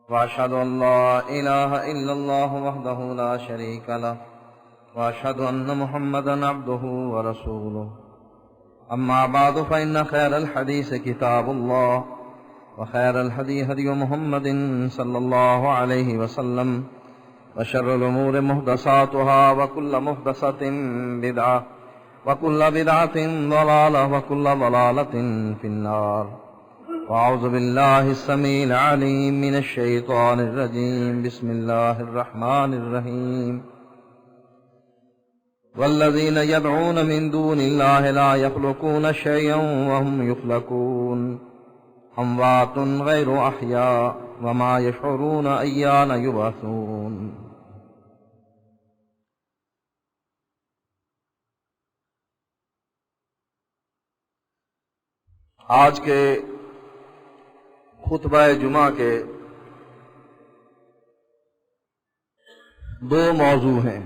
وأشهد أن لا إله إلا الله وحده لا شريك له وأشهد أن محمدا عبده ورسوله أما بعد فإن خير الحديث كتاب الله وخير الهدي هدي محمد صلى الله عليه وسلم وشر الأمور محدثاتها وكل محدثة بدعة وكل بدعة ضلالة وكل ضلالة في النار. وأعوذ بالله السميع العليم من الشيطان الرجيم. بسم الله الرحمن الرحيم. والذين يدعون من دون الله لا يخلقون شيئا وهم يخلقون أموات غير أحياء وما يشعرون أيان يبعثون. آج کے خطبہ جمعہ کے دو موضوع ہیں.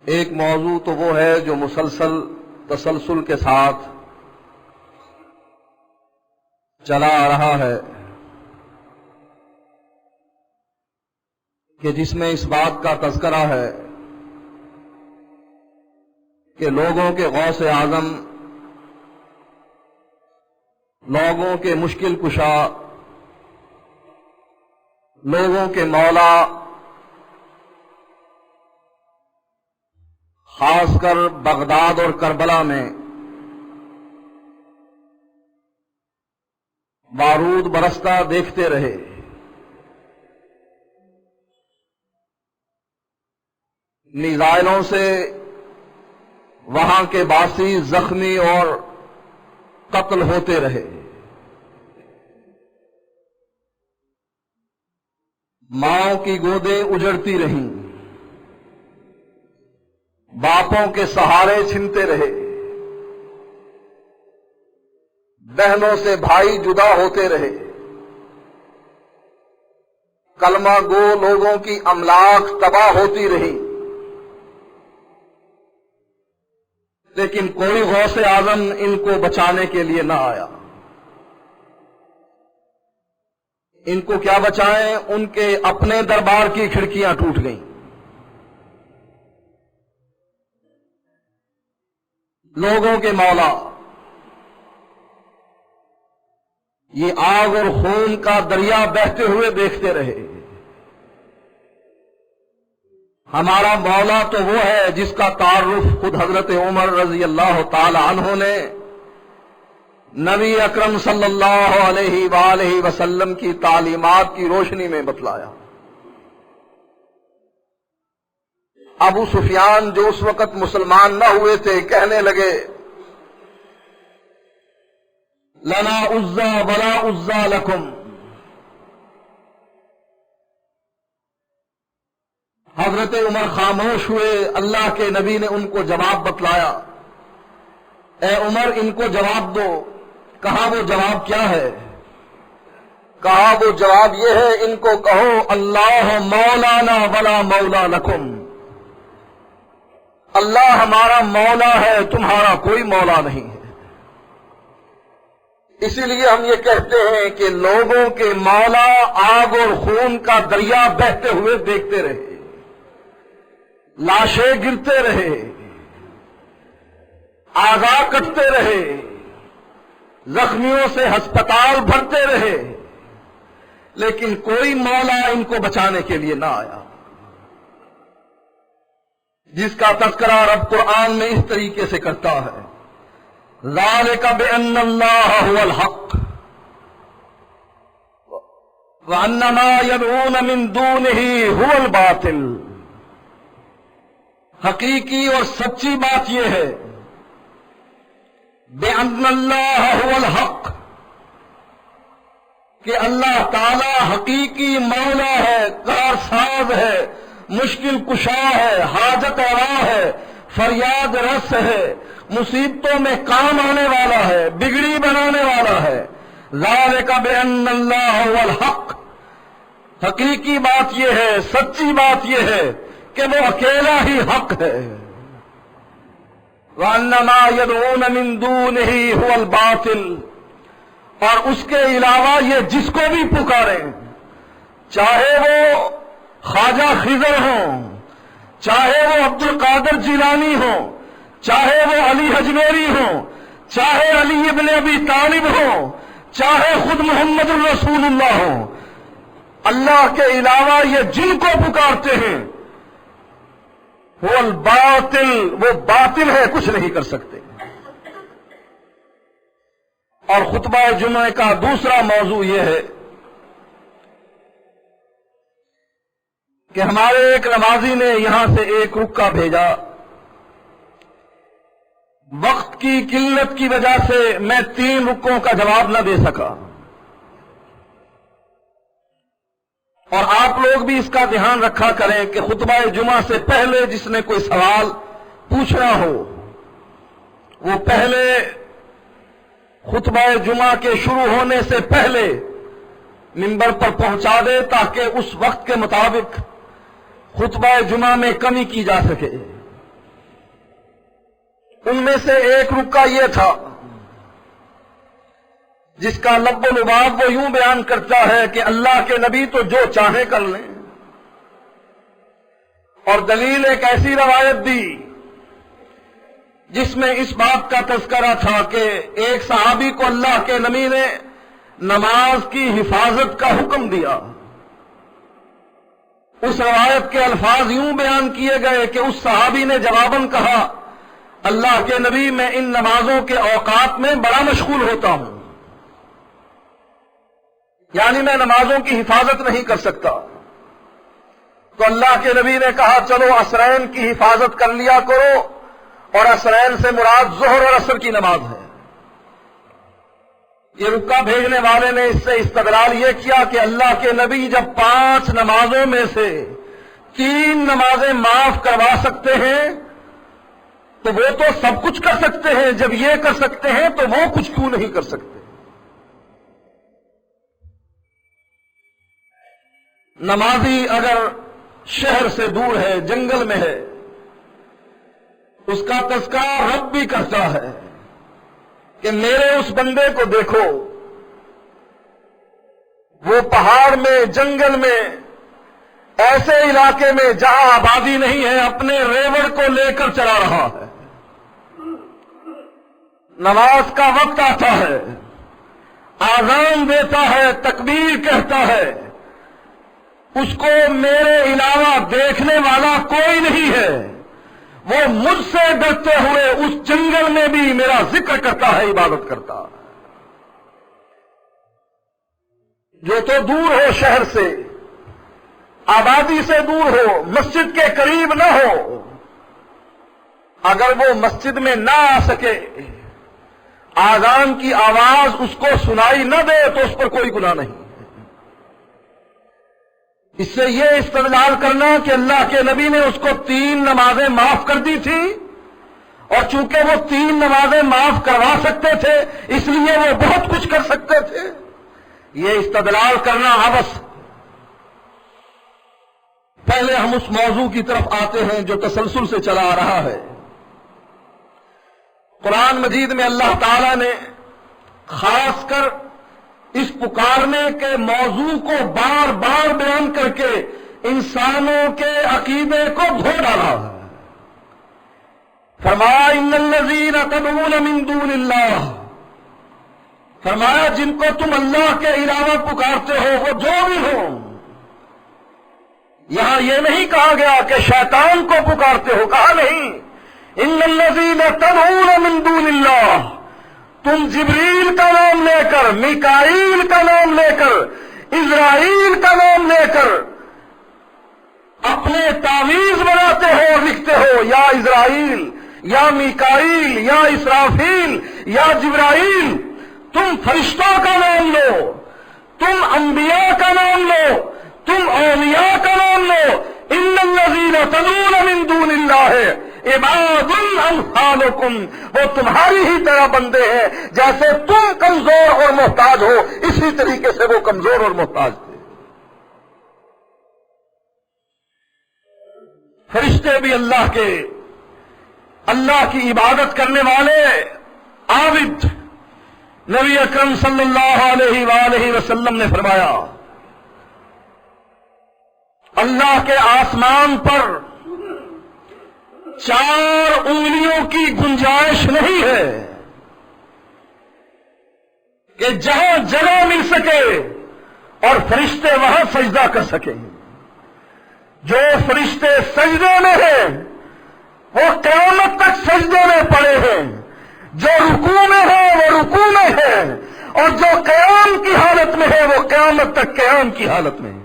ایک موضوع تو وہ ہے جو تسلسل کے ساتھ چلا آ رہا ہے کہ جس میں اس بات کا تذکرہ ہے کہ لوگوں کے غوث اعظم، لوگوں کے مشکل کشا، لوگوں کے مولا، خاص کر بغداد اور کربلا میں بارود برستا دیکھتے رہے. میزائلوں سے وہاں کے باسی زخمی اور قتل ہوتے رہے. ماؤں کی گودیں اجڑتی رہیں، باپوں کے سہارے چھنتے رہے، بہنوں سے بھائی جدا ہوتے رہے، کلمہ گو لوگوں کی املاک تباہ ہوتی رہی، لیکن کوئی غوث اعظم ان کو بچانے کے لیے نہ آیا. ان کو کیا بچائیں؟ ان کے اپنے دربار کی کھڑکیاں ٹوٹ گئیں. لوگوں کے مولا یہ آگ اور خون کا دریا بہتے ہوئے دیکھتے رہے. ہمارا مولا تو وہ ہے جس کا تعارف خود حضرت عمر رضی اللہ تعالی عنہ نے نبی اکرم صلی اللہ علیہ وآلہ وسلم کی تعلیمات کی روشنی میں بتلایا. ابو سفیان جو اس وقت مسلمان نہ ہوئے تھے کہنے لگے لنا عزا ولا عزا لکم. حضرت عمر خاموش ہوئے. اللہ کے نبی نے ان کو جواب بتلایا، اے عمر ان کو جواب دو. کہا وہ جواب کیا ہے؟ کہا وہ جواب یہ ہے، ان کو کہو اللہ مولانا ولا مولا لکم. اللہ ہمارا مولا ہے، تمہارا کوئی مولا نہیں ہے. اسی لیے ہم یہ کہتے ہیں کہ لوگوں کے مولا آگ اور خون کا دریا بہتے ہوئے دیکھتے رہے، لاشیں گرتے رہے، اعضاء کٹتے رہے، زخمیوں سے ہسپتال بھرتے رہے، لیکن کوئی مولا ان کو بچانے کے لیے نہ آیا. جس کا تذکرہ رب قرآن میں اس طریقے سے کرتا ہے، ذالک بأن اللہ هو الحق وأن ما يدعون من دونه هو الباطل. حقیقی اور سچی بات یہ ہے بأن اللہ هو الحق کہ اللہ تعالی حقیقی مولا ہے، کارساز ہے، مشکل کشا ہے، حاجت روا ہے، فریاد رس ہے، مصیبتوں میں کام آنے والا ہے، بگڑی بنانے والا ہے. ذالک بأن اللہ هو الحق. حقیقی بات یہ ہے، سچی بات یہ ہے کہ وہ اکیلا ہی حق ہے. وَأَنَّ مَا يَدْعُونَ مِن دُونِهِ هُوَ الْبَاطِلُ. اور اس کے علاوہ یہ جس کو بھی پکاریں، چاہے وہ خواجہ خضر ہوں، چاہے وہ عبد القادر جیلانی ہوں، چاہے وہ علی حجویری ہوں، چاہے علی ابن ابی طالب ہوں، چاہے خود محمد الرسول اللہ ہوں، اللہ کے علاوہ یہ جن کو پکارتے ہیں وہ الباطل، وہ باطل ہے، کچھ نہیں کر سکتے۔ اور خطبہ جمعہ کا دوسرا موضوع یہ ہے کہ ہمارے ایک نمازی نے یہاں سے ایک رکعہ بھیجا، وقت کی قلت کی وجہ سے میں 3 رکعوں کا جواب نہ دے سکا، اور آپ لوگ بھی اس کا دھیان رکھا کریں کہ خطبہ جمعہ سے پہلے جس نے کوئی سوال پوچھنا ہو وہ پہلے خطبہ جمعہ کے شروع ہونے سے پہلے منبر پر پہنچا دے تاکہ اس وقت کے مطابق خطبہ جمعہ میں کمی کی جا سکے۔ ان میں سے ایک رکعہ یہ تھا جس کا لب و لباب وہ یوں بیان کرتا ہے کہ اللہ کے نبی تو جو چاہیں کر لیں، اور دلیل ایک ایسی روایت دی جس میں اس بات کا تذکرہ تھا کہ ایک صحابی کو اللہ کے نبی نے نماز کی حفاظت کا حکم دیا۔ اس روایت کے الفاظ یوں بیان کیے گئے کہ اس صحابی نے جواباً کہا، اللہ کے نبی میں ان نمازوں کے اوقات میں بڑا مشغول ہوتا ہوں، یعنی میں نمازوں کی حفاظت نہیں کر سکتا۔ تو اللہ کے نبی نے کہا چلو عصرین کی حفاظت کر لیا کرو، اور عصرین سے مراد ظہر اور عصر کی نماز ہے۔ یہ رکعہ بھیجنے والے نے اس سے استدلال یہ کیا کہ اللہ کے نبی جب 5 نمازوں میں سے 3 نمازیں معاف کروا سکتے ہیں تو وہ تو سب کچھ کر سکتے ہیں، جب یہ کر سکتے ہیں تو وہ کچھ کیوں نہیں کر سکتے؟ نمازی اگر شہر سے دور ہے، جنگل میں ہے، اس کا تذکرہ رب بھی کرتا ہے کہ میرے اس بندے کو دیکھو، وہ پہاڑ میں، جنگل میں، ایسے علاقے میں جہاں آبادی نہیں ہے، اپنے ریوڑ کو لے کر چلا رہا ہے۔ نماز کا وقت آتا ہے، اذان دیتا ہے، تکبیر کہتا ہے، اس کو میرے علاوہ دیکھنے والا کوئی نہیں ہے، وہ مجھ سے ڈرتے ہوئے اس جنگل میں بھی میرا ذکر کرتا ہے، عبادت کرتا ہے۔ جو تو دور ہو، شہر سے، آبادی سے دور ہو، مسجد کے قریب نہ ہو، اگر وہ مسجد میں نہ آ سکے، اذان کی آواز اس کو سنائی نہ دے تو اس پر کوئی گناہ نہیں۔ اس سے یہ استدلال کرنا کہ اللہ کے نبی نے اس کو 3 نمازیں معاف کر دی تھی، اور چونکہ وہ 3 نمازیں معاف کروا سکتے تھے اس لیے وہ بہت کچھ کر سکتے تھے، یہ استدلال کرنا عبث۔ پہلے ہم اس موضوع کی طرف آتے ہیں جو تسلسل سے چلا آ رہا ہے۔ قرآن مجید میں اللہ تعالی نے خاص کر اس پکارنے کے موضوع کو بار بار بیان کر کے انسانوں کے عقیدے کو دھو ڈالا ہے۔ فرمایا ان الذین تدعون من دون اللہ، فرمایا جن کو تم اللہ کے علاوہ پکارتے ہو وہ جو بھی ہو۔ یہاں یہ نہیں کہا گیا کہ شیطان کو پکارتے ہو، کہا نہیں، ان الذین تدعون من دون اللہ، تم جبریل کا نام لے کر، میکائیل کا نام لے کر، اسرائیل کا نام لے کر اپنے تعویذ بناتے ہو، لکھتے ہو یا اسرائیل یا میکائیل یا اسرافیل یا جبرائیل، تم فرشتوں کا نام لو، تم انبیاء کا نام لو، تم اولیاء کا نام لو، ان الذین تدعون من دون اللہ عباد امثالکم، وہ تمہاری ہی طرح بندے ہیں، جیسے تم کمزور اور محتاج ہو اسی طریقے سے وہ کمزور اور محتاج تھے۔ فرشتے بھی اللہ کی عبادت کرنے والے عابد، نبی اکرم صلی اللہ علیہ وآلہ وسلم نے فرمایا اللہ کے آسمان پر 4 انگلیوں کی گنجائش نہیں ہے کہ جہاں جگہ مل سکے اور فرشتے وہاں سجدہ کر سکیں. جو فرشتے سجدے میں ہیں وہ قیامت تک سجدے میں پڑے ہیں، جو رکوع میں ہے وہ رکوع میں ہے، اور جو قیام کی حالت میں ہے وہ قیامت تک قیام کی حالت میں ہے.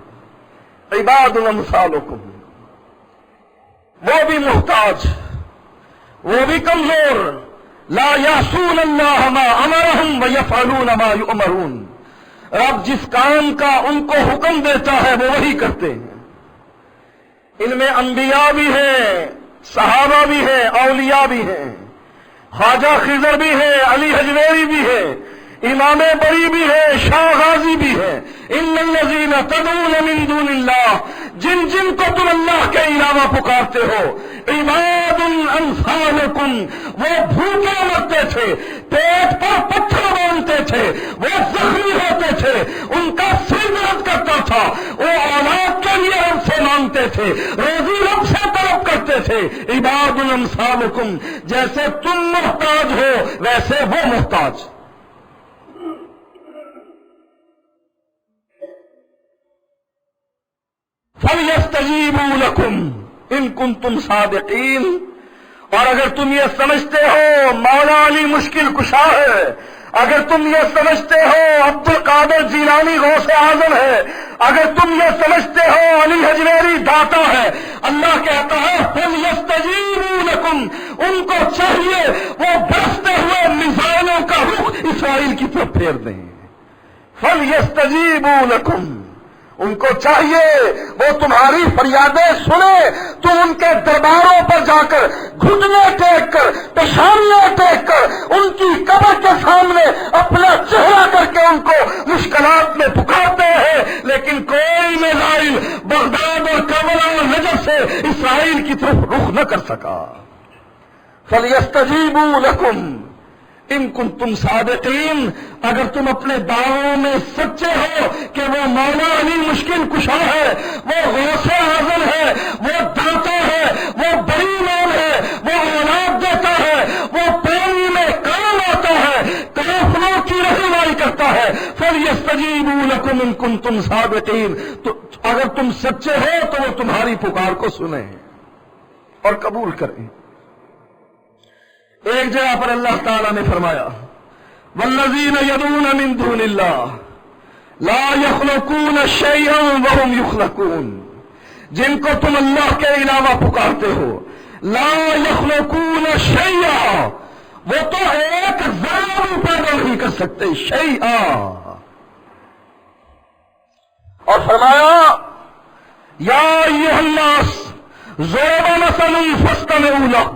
عباد امثالکم، وہ بھی محتاج، وہ بھی کمزور. لا یعصون اللہ ما امرہم ویفعلون ما یؤمرون. رب جس کام کا ان کو حکم دیتا ہے وہ وہی کرتے ہیں. ان میں انبیاء بھی ہیں، صحابہ بھی ہیں، اولیاء بھی ہیں، خواجہ خضر بھی ہیں، علی حجویری بھی ہیں، امام بری بھی ہے، شاہ غازی بھی ہے. ان الذین تدعون من دون اللہ، جن جن کو تم اللہ کے علاوہ پکارتے ہو، عباد امثالکم، وہ بھوکے مرتے تھے، پیٹ پر پتھر باندھتے تھے، وہ زخمی ہوتے تھے، ان کا سر درد کرتا تھا، وہ اولاد کے لیے رب سے مانگتے تھے، روزی رب سے طلب کرتے تھے. عباد امثالکم، جیسے تم محتاج ہو ویسے وہ محتاج. فَلْيَسْتَجِيبُوا لَكُمْ إِن كُنتُمْ صَادِقِينَ. اور اگر تم یہ سمجھتے ہو مولا علی مشکل کشا ہے، اگر تم یہ سمجھتے ہو عبد القادر جیلانی غوث اعظم ہے، اگر تم یہ سمجھتے ہو علی حجویری داتا ہے، اللہ کہتا ہے فَلْيَسْتَجِيبُوا لَكُمْ، ان کو چاہیے وہ برستے ہوئے میزائلوں کا رخ اسرائیل کی طرف پھیر دیں. فَلْيَسْتَجِيبُوا لَكُمْ، ان کو چاہیے وہ تمہاری فریادیں سنے. تم ان کے درباروں پر جا کر گھٹنے ٹیک کر پیشانیاں ٹیک کر ان کی قبر کے سامنے اپنا چہرہ کر کے ان کو مشکلات میں پکارتے ہیں، لیکن کوئی میزائل بغداد اور کربلا اور نجف سے اسرائیل کی طرف رخ نہ کر سکا. فَلْيَسْتَجِيبُوا لَكُمْ ان کنتم صادقین، اگر تم اپنے دعووں میں سچے ہو کہ وہ مولا علی مشکل کشا ہے، وہ غوث اعظم ہے، وہ داتا ہے، وہ بڑی نام ہے، وہ اولاد دیتا ہے، وہ پانی میں کام آتا ہے، کافروں کی رہنمائی کرتا ہے. فَلْيَسْتَجِيبُوا لَكُمْ إِن كُنتُمْ صَادِقِينَ. تو اگر تم سچے ہو تو وہ تمہاری پکار کو سنیں اور قبول کریں. ایک جگہ پر اللہ تعالیٰ نے فرمایا والذین یدعون من دون اللہ لا یخلقون شیئا وهم یخلقون، جن کو تم اللہ کے علاوہ پکارتے ہو، لا یخلقون شیئا، وہ تو ایک ذرہ بھی پیدا نہیں کر سکتے، شیئا. اور فرمایا یا ایھا الناس ضرب مثل فاستمعوا له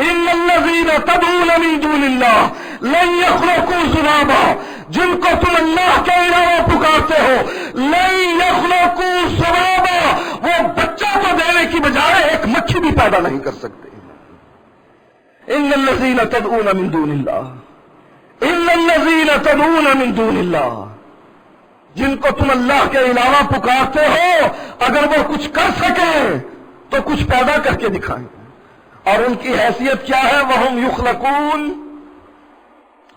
ان الذین تدعون من دون اللہ لن یخلقوا ذبابا، جن کو تم اللہ کے علاوہ پکارتے ہو، لن یخلقوا ذبابا، وہ بچہ تو دینے کی بجائے ایک مکھی بھی پیدا نہیں کر سکتے. ان الذین تدعون من دون اللہ، ان الذین تدعون من دون اللہ، جن کو تم اللہ کے علاوہ پکارتے ہو اگر وہ کچھ کر سکیں تو کچھ پیدا کر کے دکھائیں. اور ان کی حیثیت کیا ہے؟ وہم یخلقون.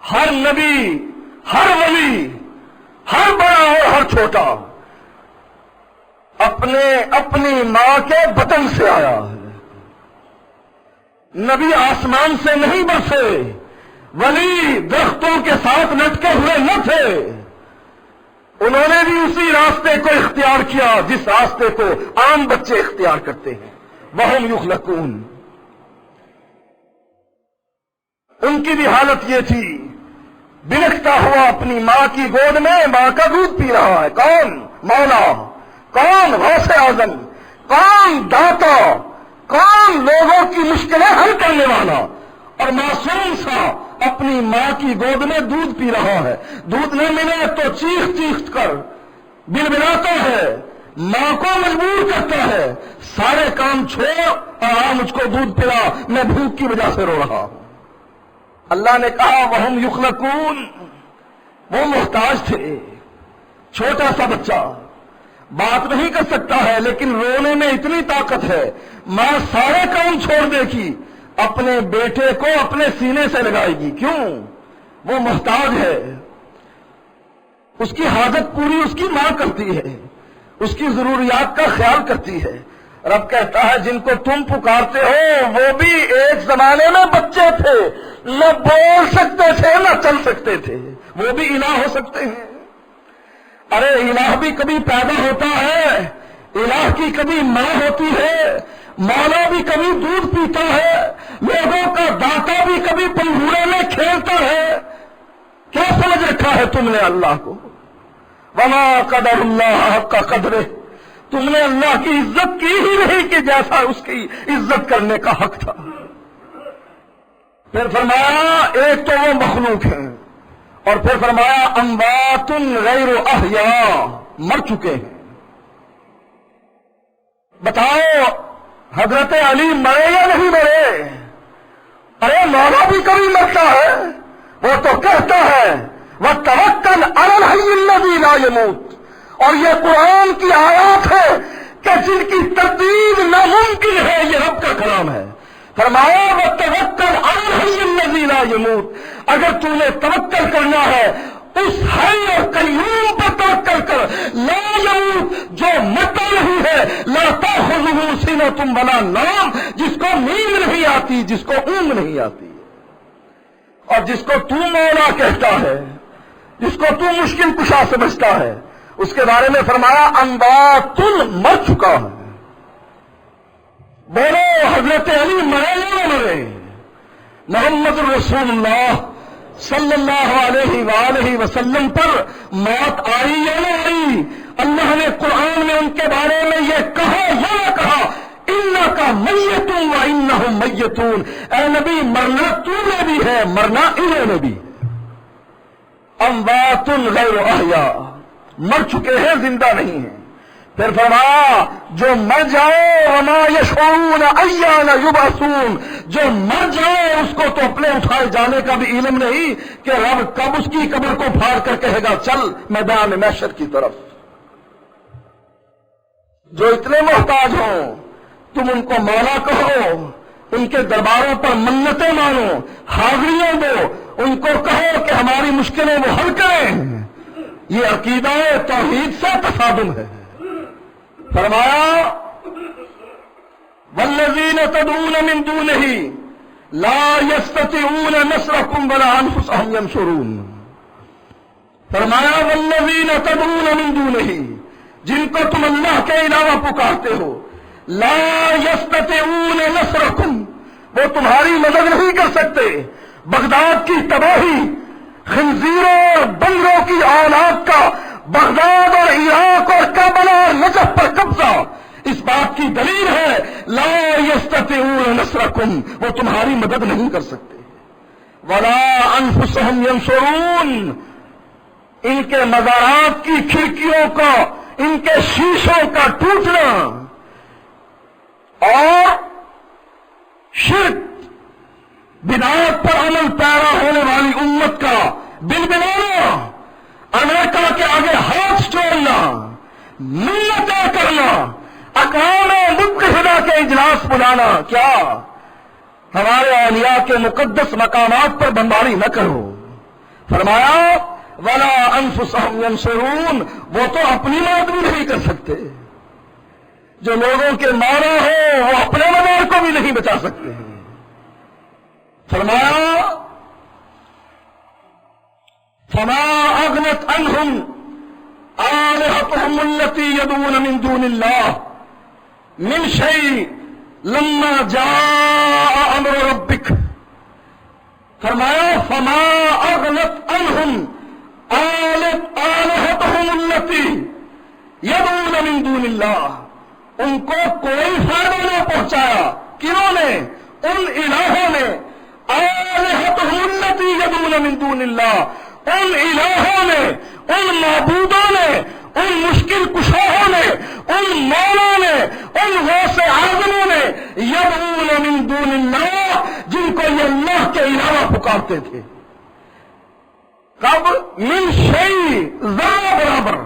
ہر نبی، ہر ولی، ہر بڑا اور ہر چھوٹا اپنی ماں کے بطن سے آیا ہے. نبی آسمان سے نہیں برسے، ولی درختوں کے ساتھ لٹکے ہوئے نہ تھے. انہوں نے بھی اسی راستے کو اختیار کیا جس راستے کو عام بچے اختیار کرتے ہیں. وہم یخلقون. ان کی بھی حالت یہ تھی، بلکتا ہوا اپنی ماں کی گود میں ماں کا دودھ پی رہا ہے. کون؟ مولا. کون؟ غوث اعظم. کون؟ داتا. کون؟ لوگوں کی مشکلیں حل کرنے والا. اور معصوم سا اپنی ماں کی گود میں دودھ پی رہا ہے. دودھ نہ ملے تو چیخ چیخ کر بلبلاتا ہے، ماں کو مجبور کرتا ہے سارے کام چھوڑ اور مجھ کو دودھ پلا، میں بھوک کی وجہ سے رو رہا ہوں. اللہ نے کہا وہم یخلقون، وہ محتاج تھے، چھوٹا سا بچہ بات نہیں کر سکتا ہے لیکن رونے میں اتنی طاقت ہے، ماں سارے کام چھوڑ دے گی، اپنے بیٹے کو اپنے سینے سے لگائے گی. کیوں؟ وہ محتاج ہے، اس کی حاجت پوری اس کی ماں کرتی ہے، اس کی ضروریات کا خیال کرتی ہے. رب کہتا ہے جن کو تم پکارتے ہو وہ بھی ایک زمانے میں بچے تھے، نہ بول سکتے تھے نہ چل سکتے تھے، وہ بھی الہ ہو سکتے ہیں. ارے الہ بھی کبھی پیدا ہوتا ہے، الہ کی کبھی ماں ہوتی ہے، مولا بھی کبھی دودھ پیتا ہے، لوگوں کا داتا بھی کبھی پنگھورے میں کھیلتا ہے. کیا سمجھ رکھا ہے تم نے اللہ کو؟ وما قدر اللہ حق قدرہ، تم نے اللہ کی عزت کی ہی نہیں کہ جیسا اس کی عزت کرنے کا حق تھا. پھر فرمایا ایک تو وہ مخلوق ہیں، اور پھر فرمایا اموات غیر احیاء، مر چکے ہیں. بتاؤ حضرت علی مرے یا نہیں مرے؟ ارے مولا بھی کبھی مرتا ہے، وہ تو کہتا ہے وَتَوَكَّلْ عَلَى الْحَيِّ الَّذِي لَا يَمُوتُ، اور یہ قرآن کی آیات ہے کہ جن کی تردید ناممکن ہے، یہ رب کا کلام ہے. فرمایا وَتَوَكَّلْ عَلَى الْحَيِّ الَّذِي لَا يَمُوتُ، اگر تم نے توکل کرنا ہے اس حی اور قیوم پر توکل کر، لا یموت، جو مرتا نہیں ہے، لا تأخذہ سنۃ ولا نوم، جس کو نیند نہیں آتی، جس کو اونگ نہیں آتی. اور جس کو تو مولا کہتا ہے، جس کو تو مشکل کشا سمجھتا ہے، اس کے بارے میں فرمایا اموات، مر چکا ہے. بولو حضرت علی مرے یا نہ مرے؟ محمد رسول اللہ صلی اللہ علیہ وآلہ وسلم پر موت آئی یا نہ آئی؟ اللہ نے قرآن میں ان کے بارے میں یہ کہا یا نہ کہا انکا میتون و انہم میتون، اے نبی مرنا تو نے بھی ہے، مرنا انہوں نے بھی. اموات غیر احیاء، مر چکے ہیں، زندہ نہیں ہیں. پھر فرمایا جو مر جائے وما یشعرون ایان یبعثون، جو مر جائے اس کو تو اپنے اٹھائے جانے کا بھی علم نہیں کہ رب کب اس کی قبر کو پھاڑ کر کہے گا چل میدان محشر کی طرف. جو اتنے محتاج ہوں تم ان کو مولا کہو، ان کے درباروں پر منتیں مانو، حاضریاں دو، ان کو کہو کہ ہماری مشکلیں وہ حل کریں. یہ عقیدہ توحید سے تصادم ہے. فرمایا والذین تدعون من دونہ لا یستطیعون نصرکم ولا انفسهم ینصرون. فرمایا والذین تدعون من دونہ، جن کو تم اللہ کے علاوہ پکارتے ہو، لا یستطیعون نصرکم، وہ تمہاری مدد نہیں کر سکتے. بغداد کی تباہی، خنزیروں اور بندروں کی اولاد کا بغداد اور عراق اور کربلا اور نجف پر قبضہ اس بات کی دلیل ہے لا یستطیعون نصرکم، وہ تمہاری مدد نہیں کر سکتے. ولا انفسهم ینصرون، ان کے مزارات کی کھڑکیوں کا، ان کے شیشوں کا ٹوٹنا اور شرک بدعات پر عمل پیرا ہونے والی امت کا بلبلانا، امریکہ کے آگے ہاتھ جوڑنا، منتیں کرنا، اقوام متحدہ کے اجلاس بلانا، کیا ہمارے اولیاء کے مقدس مقامات پر بمباری نہ کرو. فرمایا ولا انفسهم ینصرون، وہ تو اپنی مدد بھی نہیں کر سکتے. جو لوگوں کے مولا ہو وہ اپنے مدار کو بھی نہیں بچا سکتے ہیں. فرمایا فما اغنت عنہم آلہتہم التی یدعون من دون اللہ من شیء لما جاء امر ربک. فرمایا فما اغنت عنہم آلہتہم التی یدعون من دون اللہ، ان کو کوئی فائدہ نہ پہنچایا. کنہوں نے؟ ان الہوں نے. آلہتہم التی یدعون من دون اللہ، ان الہوں نے، ان معبودوں نے، ان مشکل کشاہوں نے، ان مولا نے، ان غوث اعظموں نے، یدعون من دون اللہ، جن کو یہ اللہ کے علاوہ پکارتے تھے. کب؟ من شیء، ذرہ برابر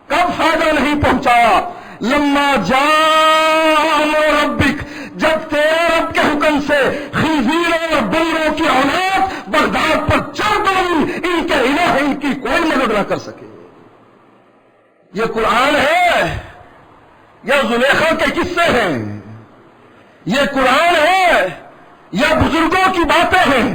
کب فائدہ نہیں پہنچایا؟ لما جاء امر ربک، جب تیرے رب کے حکم سے خنزیروں اور بندروں کی اولاد بغداد پر چڑھ گئی، ان کے الہ ان کی کوئی مدد نہ کر سکے۔ یہ قرآن ہے یا زلیخا کے قصے ہیں؟ یہ قرآن ہے یا بزرگوں کی باتیں ہیں؟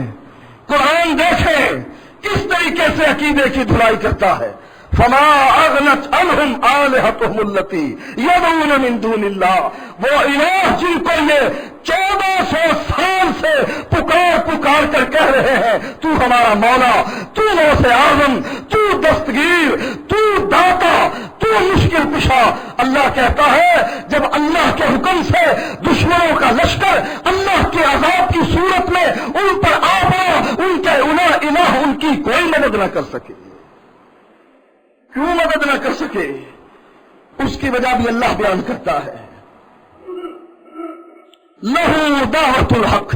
قرآن دیکھیں کس طریقے سے عقیدے کی دھلائی کرتا ہے۔ فما اغنت عنہم آلہتہم التی یدعون من دون اللہ، وہ الہ جن کو یہ 1400 سال سے پکار کر کہہ رہے ہیں تو ہمارا مولا، تو غوث اعظم، تو دستگیر، تو داتا، تو مشکل کشا۔ اللہ کہتا ہے جب اللہ کے حکم سے دشمنوں کا لشکر اللہ کے عذاب کی صورت میں ان پر آ پڑا، ان کے الہ ان کی کوئی مدد نہ کر سکے۔ کیوں مدد نہ کر سکے؟ اس کی وجہ بھی اللہ بیان کرتا ہے۔ لہو دعوت الحق،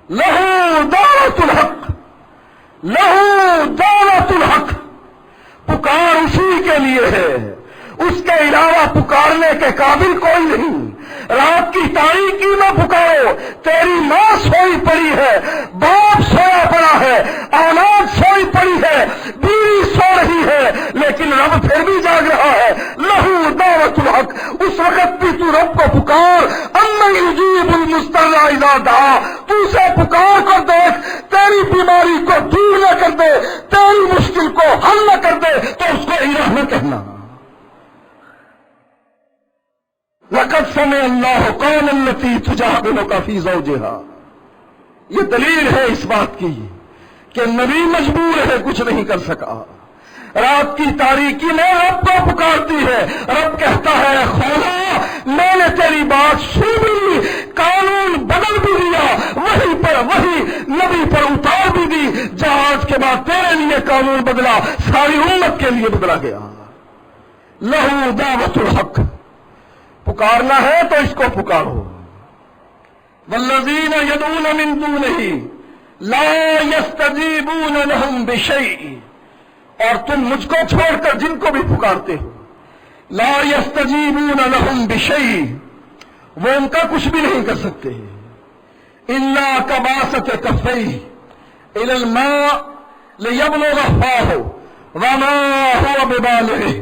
لہو دعوت الحق، لہو دعوت الحق، پکار اسی کے لیے ہے، اس کے علاوہ پکارنے کے قابل کوئی نہیں۔ رات کی تاریکی میں پکارو، تیری ماں سوئی پڑی ہے، باپ سویا پڑا ہے، اولاد سوئی پڑی ہے، بیوی سو رہی ہے، لیکن رب پھر بھی جاگ رہا ہے۔ لہو دعوت الحق، اس وقت بھی تو رب کو پکار۔ امن یجیب المضطر اذا دعا، تو اسے پکار کر دیکھ، تیری بیماری کو دور نہ کر دے، تیری مشکل کو حل نہ کر دے تو اس کو الہ نہ کہنا۔ لقد سمع اللہ قول التی تجادلک فی زوجہا، یہ دلیل ہے اس بات کی کہ نبی مجبور ہے، کچھ نہیں کر سکا۔ رات کی تاریکی میں رب کو پکارتی ہے، رب کہتا ہے خدا میں نے تیری بات سن لی، قانون بدل بھی دیا، وہی نبی پر اتار بھی دی، جہاز کے بعد تیرے لیے قانون بدلا، ساری امت کے لیے بدلا گیا۔ لہو دعوت الحق، پکارنا ہے تو اس کو پکارو۔ والذین یدعون من دونہ لا یستجیبون لہم بشیء، اور تم مجھ کو چھوڑ کر جن کو بھی پکارتے ہو، لا یستجیبون لہم بشیء، وہ ان کا کچھ بھی نہیں کر سکتے، الا کباسط کفیہ الی الماء لیبلغ فاہ وما هو ببالغہ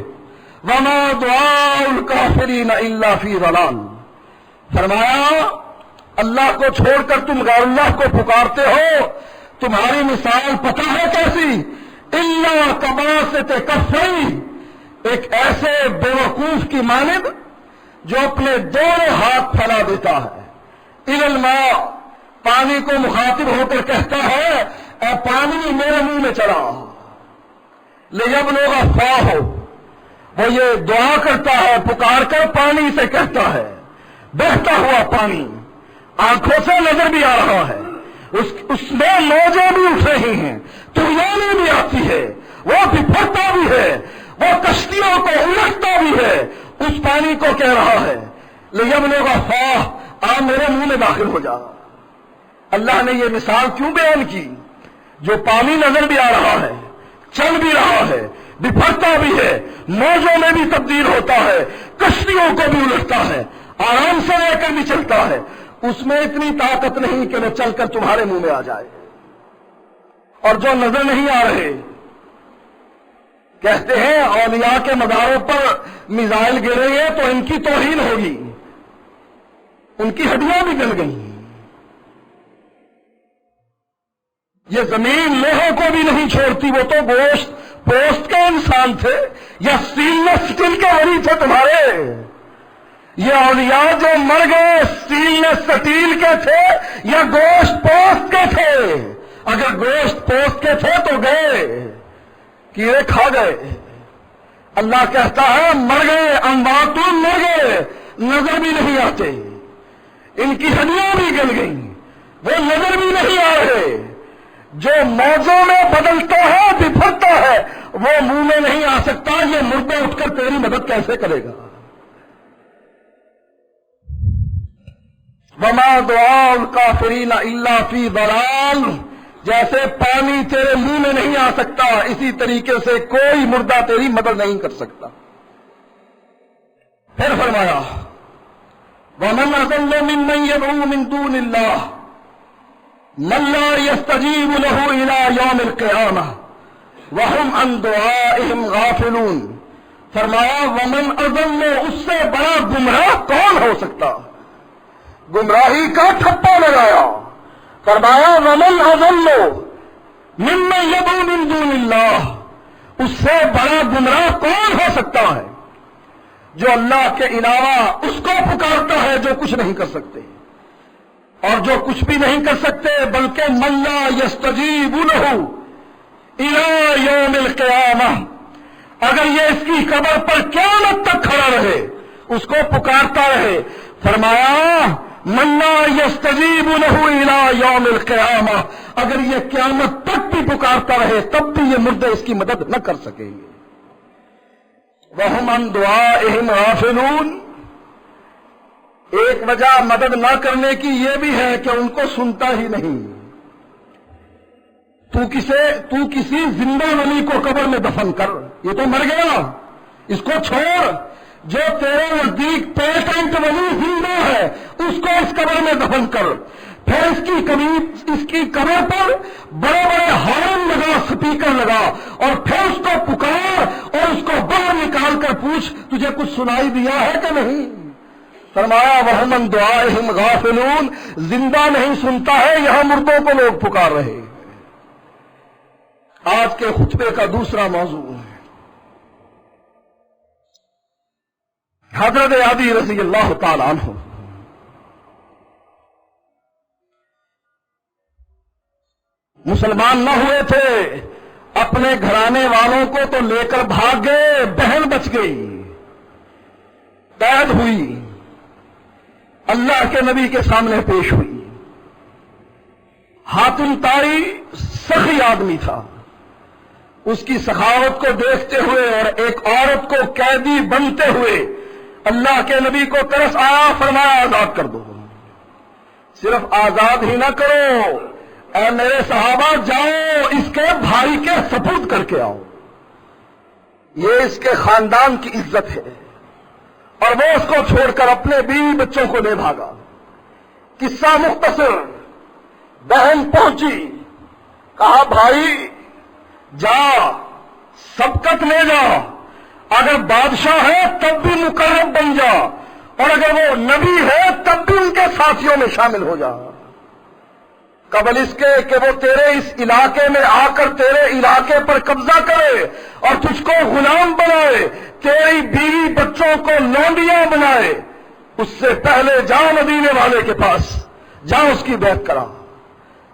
وما دعاء الکافرین الا فی ضلال۔ فرمایا اللہ کو چھوڑ کر تم غیر اللہ کو پکارتے ہو، تمہاری مثال پتہ ہے کیسی؟ الا کباسط کفیہ، ایک ایسے بیوقوف کی مانند جو اپنے دونوں ہاتھ پھیلا دیتا ہے، الی الماء، پانی کو مخاطب ہو کر کہتا ہے اے پانی میرے منہ میں چلا، لیبلغ فاہ، وہ یہ دعا کرتا ہے، پکار کر پانی سے کہتا ہے، بہتا ہوا پانی آنکھوں سے نظر بھی آ رہا ہے، اس میں موجیں بھی اٹھ رہی ہیں، طوفانیں بھی آتی ہے، وہ بپھرتا بھی ہے، وہ کشتیوں کو الٹتا بھی ہے، اس پانی کو کہہ رہا ہے لیبلغ فاہ، آ میرے منہ میں داخل ہو جا۔ اللہ نے یہ مثال کیوں بیان کی؟ جو پانی نظر بھی آ رہا ہے، چل بھی رہا ہے، بپھرتا بھی ہے، موجوں میں بھی تبدیل ہوتا ہے، کشتیوں کو بھی الٹتا ہے، آرام سے لے کر بھی چلتا ہے، اس میں اتنی طاقت نہیں کہ وہ چل کر تمہارے منہ میں آ جائے۔ اور جو نظر نہیں آ رہے، کہتے ہیں اولیاء کے مزاروں پر میزائل گرے ہیں تو ان کی توہین ہوگی، ان کی ہڈیاں بھی گل گئی۔ یہ زمین لوہوں کو بھی نہیں چھوڑتی، وہ تو گوشت پوست کے انسان تھے یا سٹینلیس اسٹیل کے مریض تھے تمہارے۔ یہ اولیاء جو مر گئے سٹینلیس اسٹیل کے تھے یا گوشت پوست کے تھے؟ اگر گوشت پوست کے تھے تو گئے، کیڑے کھا گئے۔ اللہ کہتا ہے مر گئے، امواتون مر گئے، نظر بھی نہیں آتے، ان کی ہڈیاں بھی گل گئیں، وہ نظر بھی نہیں آ رہے۔ جو موجوں میں بدلتا ہے، بپھرتا ہے، وہ منہ میں نہیں آ سکتا، یہ مردہ اٹھ کر تیری مدد کیسے کرے گا؟ وما دعاء الکافرین الا فی ضلال، جیسے پانی تیرے منہ میں نہیں آ سکتا، اسی طریقے سے کوئی مردہ تیری مدد نہیں کر سکتا۔ پھر فرمایا وَمَنْ أَضَلُّ مِمَّنْ يَدْعُو مِن دُونِ اللَّهِ مَن لَّا يَسْتَجِيبُ لَهُ إِلَىٰ يَوْمِ الْقِيَامَةِ وَهُمْ عَن دُعَائِهِمْ غَافِلُونَ۔ فرمایا وَمَنْ أَضَلُّ، اس سے بڑا گمراہ کون ہو سکتا؟ گمراہی کا ٹھپا لگایا، فرمایا وَمَنْ أَضَلُّ مِمَّن يَدْعُو مِن دُونِ اللَّهِ، اس سے بڑا گمراہ کون ہو سکتا ہے جو اللہ کے علاوہ اس کو پکارتا ہے جو کچھ نہیں کر سکتے، اور جو کچھ بھی نہیں کر سکتے بلکہ مَن لَّا يَسْتَجِيبُ لَهُ إِلَىٰ يَوْمِ الْقِيَامَةِ، اگر یہ اس کی قبر پر قیامت تک کھڑا رہے، اس کو پکارتا رہے، فرمایا مَن لَّا يَسْتَجِيبُ لَهُ إِلَىٰ يَوْمِ الْقِيَامَةِ، اگر یہ قیامت تک بھی پکارتا رہے تب بھی یہ مردے اس کی مدد نہ کر سکیں گے۔ وَهُمْ عَن دُعَائِهِمْ غَافِلُونَ، ایک وجہ مدد نہ کرنے کی یہ بھی ہے کہ ان کو سنتا ہی نہیں۔ تو کسی زندہ ولی کو قبر میں دفن کر، یہ تو مر گیا، اس کو چھوڑ۔ جو تیرے نزدیک پیٹنٹ ولی زندہ ہے اس کو اس قبر میں دفن کر، پھر اس کی قبر پر بڑے بڑے ہارن لگا، سپیکر لگا، اور پھر اس کو پکار اور اس کو باہر نکال کر پوچھ تجھے کچھ سنائی دیا ہے کہ نہیں؟ فرمایا وَهُمْ عَن دُعَائِهِمْ غَافِلُونَ، زندہ نہیں سنتا ہے، یہاں مردوں کو لوگ پکار رہے ہیں۔ آج کے خطبے کا دوسرا موضوع ہے حضرت عدی رضی اللہ تعالی عنہ۔ مسلمان نہ ہوئے تھے، اپنے گھرانے والوں کو تو لے کر بھاگ گئے، بہن بچ گئی، قید ہوئی، اللہ کے نبی کے سامنے پیش ہوئی۔ حاتم طائی سخی آدمی تھا، اس کی سخاوت کو دیکھتے ہوئے اور ایک عورت کو قیدی بنتے ہوئے اللہ کے نبی کو ترس آیا، فرمایا آزاد کر دو۔ صرف آزاد ہی نہ کرو، اے میرے صحابہ جاؤ اس کے بھائی کے سپرد کر کے آؤ، یہ اس کے خاندان کی عزت ہے۔ اور وہ اس کو چھوڑ کر اپنے بیوی بچوں کو لے بھاگا۔ قصہ مختصر، بہن پہنچی، کہا بھائی جا سبقت لے جا، اگر بادشاہ ہے تب بھی مقرب بن جا، اور اگر وہ نبی ہے تب بھی ان کے ساتھیوں میں شامل ہو جا، قبل اس کے کہ وہ تیرے اس علاقے میں آ کر تیرے علاقے پر قبضہ کرے اور تجھ کو غلام بنائے، تیری بیوی بچوں کو لونڈیاں بنائے، اس سے پہلے جا مدینے والے کے پاس، جا اس کی بیعت کرا۔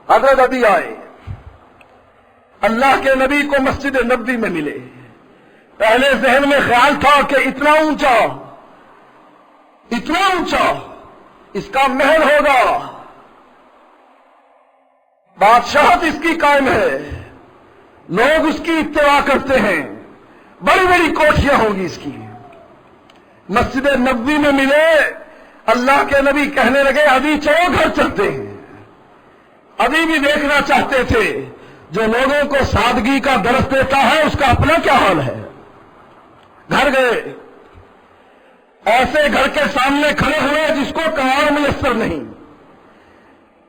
حضرت عدی آئے، اللہ کے نبی کو مسجد نبوی میں ملے۔ پہلے ذہن میں خیال تھا کہ اتنا اونچا اس کا محل ہوگا، بادشاہت اس کی قائم ہے، لوگ اس کی اتباع کرتے ہیں، بڑی بڑی کوٹھیاں ہوں گی اس کی۔ مسجد نبوی میں ملے، اللہ کے نبی کہنے لگے عدی چلو گھر چلتے ہیں۔ عدی بھی دیکھنا چاہتے تھے، جو لوگوں کو سادگی کا درس دیتا ہے اس کا اپنا کیا حال ہے۔ گھر گئے، ایسے گھر کے سامنے کھڑے ہوئے جس کو کمار میسر نہیں،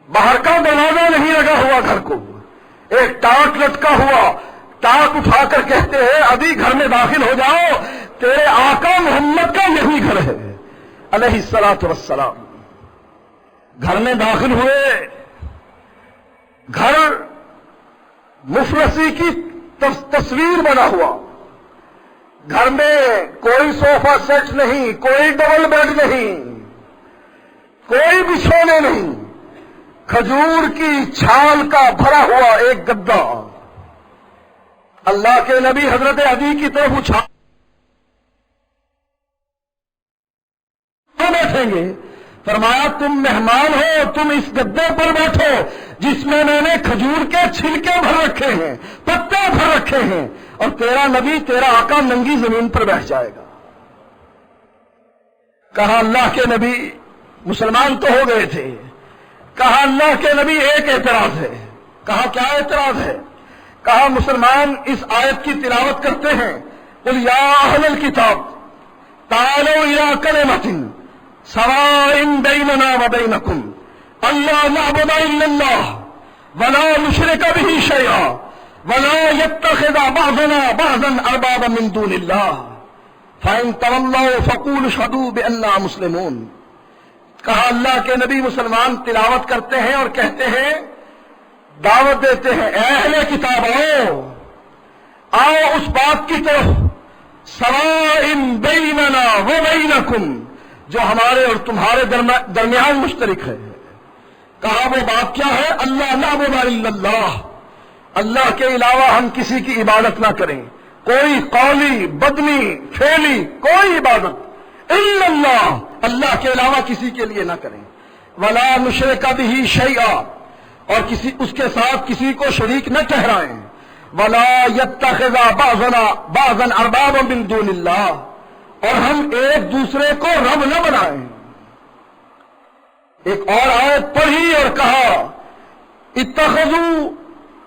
باہر کا دروازہ نہیں لگا ہوا گھر کو، ایک ٹاٹ لٹکا ہوا، ٹاٹ اٹھا کر کہتے ہیں عدی گھر میں داخل ہو جاؤ، تیرے آقا محمد کا یہی گھر ہے علیہ الصلوۃ والسلام۔ گھر میں داخل ہوئے، گھر مفلسی کی تصویر بنا ہوا، گھر میں کوئی صوفہ سیٹ نہیں، کوئی ڈبل بیڈ نہیں، کوئی بچھونے نہیں، کھجور کی چھال کا بھرا ہوا ایک گدا۔ اللہ کے نبی حضرت عدی کی طرف اچھا بیٹھیں گے، فرمایا تم مہمان ہو، تم اس گدے پر بیٹھو جس میں میں نے کھجور کے چھلکے بھر رکھے ہیں، پتے بھر رکھے ہیں، اور تیرا نبی تیرا آقا ننگی زمین پر بیٹھ جائے گا۔ کہا اللہ کے نبی، مسلمان تو ہو گئے تھے، کہا اللہ کے نبی ایک اعتراض ہے، کہا کیا اعتراض ہے؟ کہا مسلمان اس آیت کی تلاوت کرتے ہیں، قل یا اہل الکتاب تعالوا الی کلمۃ سواء بیننا وبینکم الا نعبد الا اللہ ولا نشرک به شیئا ولا يتخذ بعضنا بعضا اربابا من دون اللہ فإن تولوا فقولوا اشهدوا بأننا مسلمون۔ کہا اللہ کے نبی مسلمان تلاوت کرتے ہیں اور کہتے ہیں، دعوت دیتے ہیں، اے اہل کتاب آؤ اس بات کی طرف، سواء بیننا وبینکم، جو ہمارے اور تمہارے درمیان مشترک ہے۔ کہا وہ بات کیا ہے؟ اللہ نعبد الا اللہ، اللہ کے علاوہ ہم کسی کی عبادت نہ کریں، کوئی قولی بدنی فعلی کوئی عبادت الا اللہ، اللہ کے علاوہ کسی کے لیے نہ کریں، ولا نشرک به شیئا، اور اس کے ساتھ کسی کو شریک نہ ٹھہرائیں، ولا يتخذ بعضنا بعضا اربابا من دون اللہ، اور ہم ایک دوسرے کو رب نہ بنائیں۔ ایک اور آیت پڑھی اور کہا اتخذوا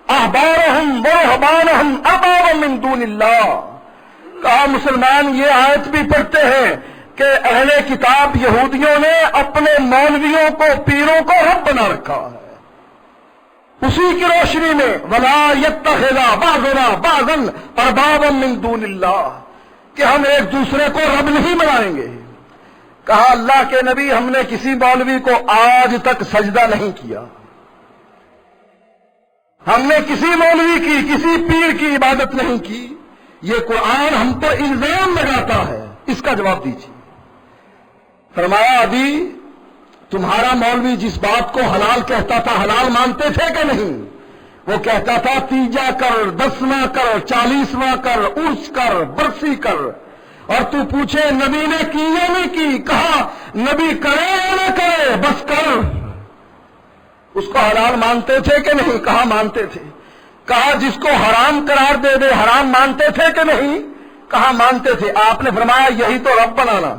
احبارهم ورهبانهم اربابا من دون اللہ۔ کہا مسلمان یہ آیت بھی پڑھتے ہیں کہ اہل کتاب یہودیوں نے اپنے مولویوں کو پیروں کو رب بنا رکھا ہے۔ اسی کی روشنی میں ولا يتخذ بعضنا بعضا اربابا من دون اللہ، کہ ہم ایک دوسرے کو رب نہیں بنائیں گے۔ کہا اللہ کے نبی ہم نے کسی مولوی کو آج تک سجدہ نہیں کیا، ہم نے کسی مولوی کی کسی پیر کی عبادت نہیں کی، یہ قرآن ہم پر الزام لگاتا ہے، اس کا جواب دیجیے۔ فرمایا ابھی تمہارا مولوی جس بات کو حلال کہتا تھا حلال مانتے تھے کہ نہیں؟ وہ کہتا تھا تیجا کر، 10واں کر، 40واں کر، عرس کر، برسی کر، اور تو پوچھے نبی نے کی یا نہیں کی؟ کہا نبی کرے یا نہ کرے بس کر۔ اس کو حلال مانتے تھے کہ نہیں؟ کہا مانتے تھے۔ کہا جس کو حرام قرار دے دے حرام مانتے تھے کہ نہیں؟ کہا مانتے تھے۔ آپ نے فرمایا یہی تو رب بنانا۔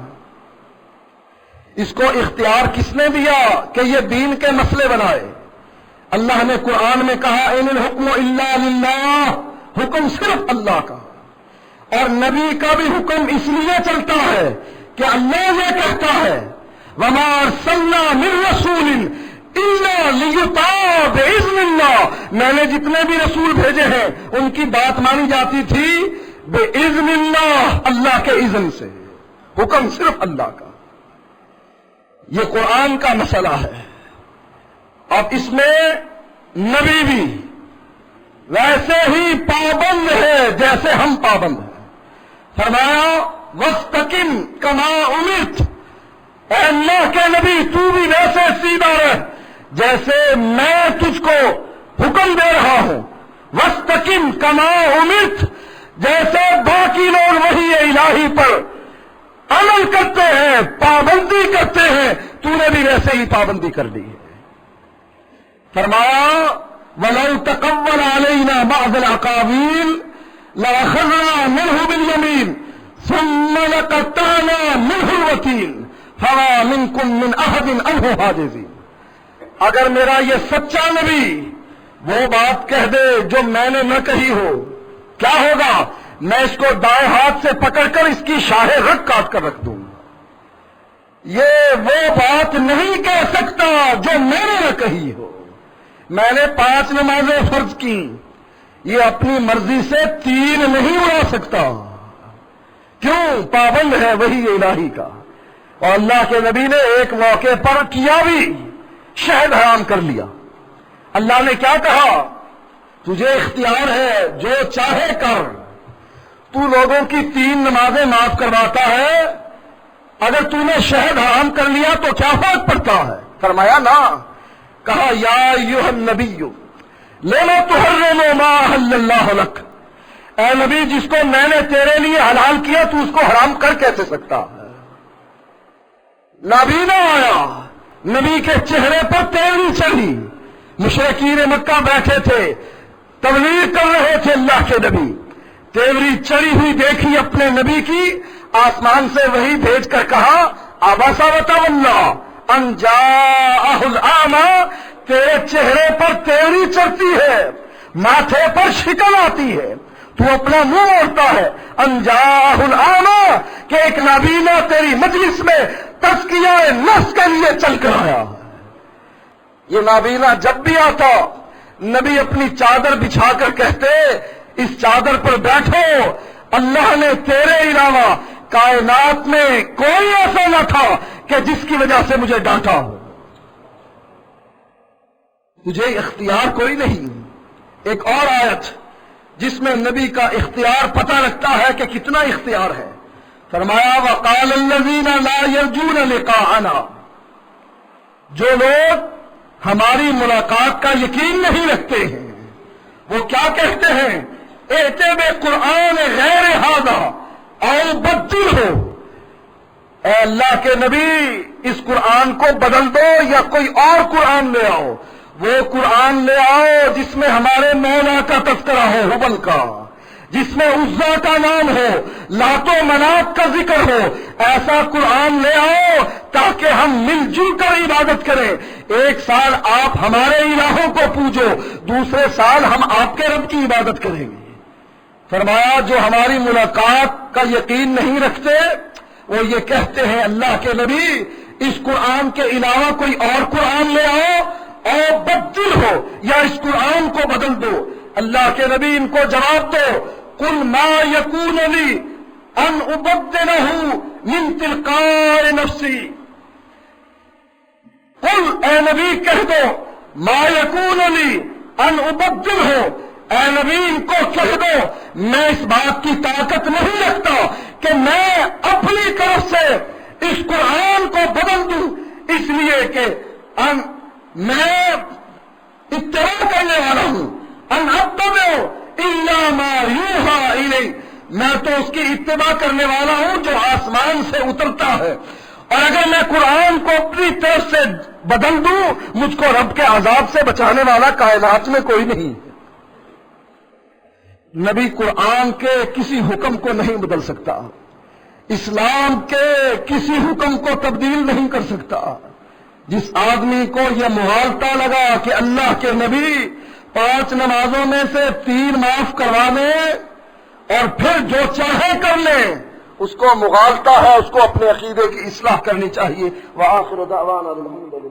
اس کو اختیار کس نے دیا کہ یہ دین کے مسئلے بنائے؟ اللہ نے قرآن میں کہا ان الحکم الا للہ، حکم صرف اللہ کا، اور نبی کا بھی حکم اس لیے چلتا ہے کہ اللہ یہ کہتا ہے وما ارسلنا من رسول الا لیطاع باذن اللہ، میں نے جتنے بھی رسول بھیجے ہیں ان کی بات مانی جاتی تھی باذن اللہ، اللہ کے اذن سے، حکم صرف اللہ کا۔ یہ قرآن کا مسئلہ ہے۔ اب اس میں نبی بھی ویسے ہی پابند ہے جیسے ہم پابند ہیں۔ فرمایا وَاسْتَقِمْ كَمَا أُمِرْتَ، اے اللہ کے نبی تو بھی ویسے سیدھا رہ جیسے میں تجھ کو حکم دے رہا ہوں۔ وَاسْتَقِمْ كَمَا أُمِرْتَ، جیسے باقی لوگ وحی الہی پر عمل کرتے ہیں، پابندی کرتے ہیں، تو نے بھی ویسے ہی پابندی کر لی ہے۔ فرمایا وَلَوْ تَقَوَّلَ عَلَيْنَا بَعْضَ الْأَقَاوِيلِ لَأَخَذْنَا مِنْهُ بِالْيَمِينِ ثُمَّ لَقَطَّعْنَا مِنْهُ الْوَتِينَ فَمَا مِنْكُمْ مِنْ أَحَدٍ عَنْهُ حَاجِزِينَ۔ اگر میرا یہ سچا نبی وہ بات کہہ دے جو میں نے نہ کہی ہو، کیا ہوگا؟ میں اس کو دائیں ہاتھ سے پکڑ کر اس کی شاہ رگ کاٹ کر رکھ دوں۔ یہ وہ بات نہیں کہہ سکتا جو میں نے نہ کہی ہو۔ میں نے 5 نمازیں فرض کی، یہ اپنی مرضی سے 3 نہیں اڑا سکتا۔ کیوں؟ پابند ہے وہی الہی کا۔ اور اللہ کے نبی نے ایک موقع پر کیا بھی، شہد حرام کر لیا۔ اللہ نے کیا کہا؟ تجھے اختیار ہے جو چاہے کر، تو لوگوں کی 3 نمازیں معاف کرواتا ہے، اگر تو نے شہد حرام کر لیا تو کیا فرق پڑتا ہے؟ فرمایا نہ۔ کہا یا ایھا النبی لما تحرم ما احل اللہ لک، اے نبی جس کو میں نے تیرے لیے حلال کیا تو اس کو حرام کر کیسے سکتا ہے؟ نبی نہ آیا، نبی کے چہرے پر تیوری چڑھی، مشرکین مکہ بیٹھے تھے، تبلیغ کر رہے تھے اللہ کے نبی، تیوری چڑھی ہوئی دیکھی اپنے نبی کی، آسمان سے وہی بھیج کر کہا عبس وتولی ان جاءہ الاعمی تیرے چہرے پر تیری چڑھتی ہے، ماتھے پر شکن آتی ہے، تو اپنا منہ موڑتا ہے۔ انجاہ العامہ کہ ایک نابینا تیری مجلس میں تزکیہ نفس کے لیے چل کر آیا۔ یہ نابینا جب بھی آتا نبی اپنی چادر بچھا کر کہتے اس چادر پر بیٹھو، اللہ نے تیرے علاوہ کائنات میں کوئی ایسا نہ تھا کہ جس کی وجہ سے مجھے ڈانٹا ہو، تجھے اختیار کوئی نہیں۔ ایک اور آیت جس میں نبی کا اختیار پتہ لگتا ہے کہ کتنا اختیار ہے، فرمایا وقال الذین لا یرجون لقاءنا، جو لوگ ہماری ملاقات کا یقین نہیں رکھتے ہیں وہ کیا کہتے ہیں، ائت بقرآن غیر ھذا او بدل ہو، اے اللہ کے نبی اس قرآن کو بدل دو یا کوئی اور قرآن لے آؤ، وہ قرآن لے آؤ جس میں ہمارے مولا کا تذکرہ ہو، حبل کا، جس میں عزا کا نام ہو، لات و منات کا ذکر ہو، ایسا قرآن لے آؤ تاکہ ہم مل جل کر عبادت کریں۔ ایک سال آپ ہمارے الہوں کو پوجو، دوسرے سال ہم آپ کے رب کی عبادت کریں گے۔ فرمایا جو ہماری ملاقات کا یقین نہیں رکھتے وہ یہ کہتے ہیں اللہ کے نبی اس قرآن کے علاوہ کوئی اور قرآن لے آؤ اور بدل ہو یا اس قرآن کو بدل دو۔ اللہ کے نبی ان کو جواب دو، قل ما یکون لی ان ابدلہ من تلقاء نفسی، قل اے نبی کہہ دو ما یکون لی ان ابدلہ، اے نبی ان کو کہہ دو میں اس بات کی طاقت نہیں رکھتا کہ میں اپنی طرف سے اس قرآن کو بدل دوں، اس لیے کہ میں اتباع کرنے والا ہوں، ان اتبع الا ما یوحی الی، میں تو اس کی اتباع کرنے والا ہوں جو آسمان سے اترتا ہے، اور اگر میں قرآن کو اپنی طرف سے بدل دوں مجھ کو رب کے عذاب سے بچانے والا کائنات میں کوئی نہیں۔ نبی قرآن کے کسی حکم کو نہیں بدل سکتا، اسلام کے کسی حکم کو تبدیل نہیں کر سکتا۔ جس آدمی کو یہ مغالطہ لگا کہ اللہ کے نبی 5 نمازوں میں سے 3 معاف کروا دیں اور پھر جو چاہے کر لیں، اس کو مغالطہ ہے، اس کو اپنے عقیدے کی اصلاح کرنی چاہیے۔ وآخر دعوانا الحمدللہ۔